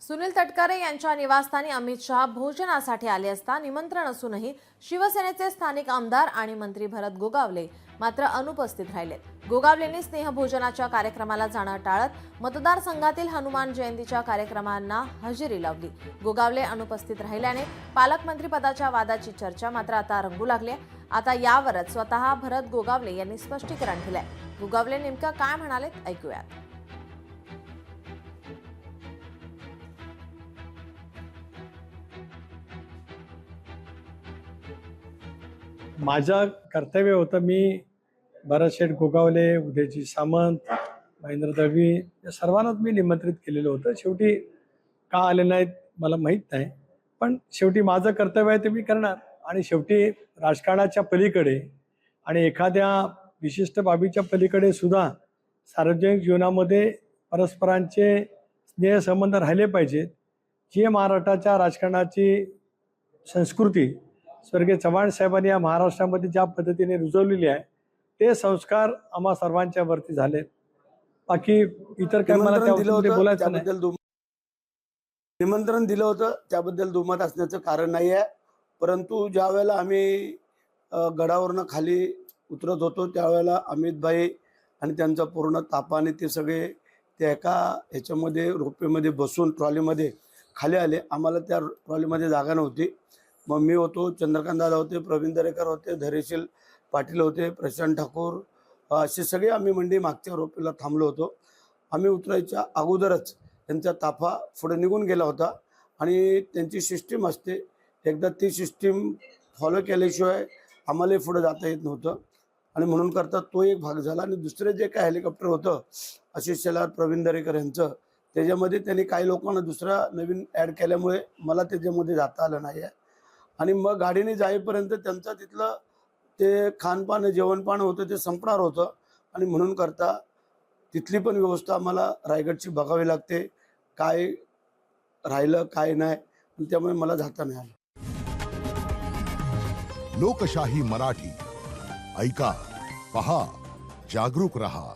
सुनील तटकरे यांच्या निवासस्थानी अमित शहा भोजनासाठी आले असता निमंत्रण असूनही शिवसेनेचे स्थानिक आमदार आणि मंत्री भरत गोगावले मात्र अनुपस्थित राहिले। गोगावलेंनी स्नेहभोजनाच्या कार्यक्रमाला जाणं टाळत मतदारसंघातील हनुमान जयंतीच्या कार्यक्रमांना हजेरी लावली। गोगावले अनुपस्थित राहिल्याने पालकमंत्री पदाच्या वादाची चर्चा मात्र आता रंगू लागली आहे। आता यावरच स्वतः भरत गोगावले यांनी स्पष्टीकरण दिलंय। गोगावले नेमकं काय म्हणाले ऐकूयात। माझं कर्तव्य होतं, मी भरत शेठ गोगावले, उदयजी सामंत, महेंद्र दळवी या सर्वांनाच मी निमंत्रित केलेलं होतं। शेवटी का आले नाहीत मला माहीत नाही, पण शेवटी माझं कर्तव्य आहे ते मी करणार। आणि शेवटी राजकारणाच्या पलीकडे आणि एखाद्या विशिष्ट बाबीच्या पलीकडे सुद्धा सार्वजनिक जीवनामध्ये परस्परांचे स्नेहसंबंध राहिले पाहिजेत। जी महाराष्ट्राच्या राजकारणाची संस्कृती स्वर्गीय चव्हाण साहेबांनी या महाराष्ट्रामध्ये ज्या पद्धतीने रुजवलेली आहे ते संस्कार आम्हा सर्वांच्या वरती झाले। बाकी इतर काय मला त्याबद्दल बोलायचं नाही। निमंत्रण दिलं होतं त्याबद्दल दुमत असण्याचं कारण नाही आहे, परंतु ज्या वेळेला आम्ही गडावरनं खाली उतरत होतो त्यावेळेला अमितभाई आणि त्यांचा पूर्ण ताफा आणि ते सगळे त्या एका ह्याच्यामध्ये रोपेमध्ये बसून ट्रॉलीमध्ये खाली आले। आम्हाला त्या ट्रॉलीमध्ये जागा नव्हती। मग मी होतो, चंद्रकांत दादा होते, प्रवीण दरेकर होते, धैर्यशील पाटील होते, प्रशांत ठाकूर, असे सगळे आम्ही मंडी मागच्या रोपेला थांबलो होतो। आम्ही उतरायच्या अगोदरच त्यांचा ताफा पुढे निघून गेला होता आणि त्यांची सिस्टीम असते, एकदा ती सिस्टीम फॉलो केल्याशिवाय आम्हाला पुढे जाता येत नव्हतं आणि म्हणून करता तो एक भाग झाला। आणि दुसरे जे काय हेलिकॉप्टर होतं आशिष शेलार, प्रवीण दरेकर यांचं, त्याच्यामध्ये त्यांनी काही लोकांना दुसरा नवीन ॲड केल्यामुळे मला त्याच्यामध्ये जाता आलं नाही आहे। आणि मग गाडीने जाईपर्यंत त्यांचं तिथलं ते खानपान जेवणपान होतं ते संपणार होतं आणि म्हणून करता तिथली पण व्यवस्था आम्हाला रायगडची बघावी लागते, काय राहिलं काय नाही, त्यामुळे मला जाता नाही आलं। लोकशाही मराठी ऐका, पहा, जागरूक रहा।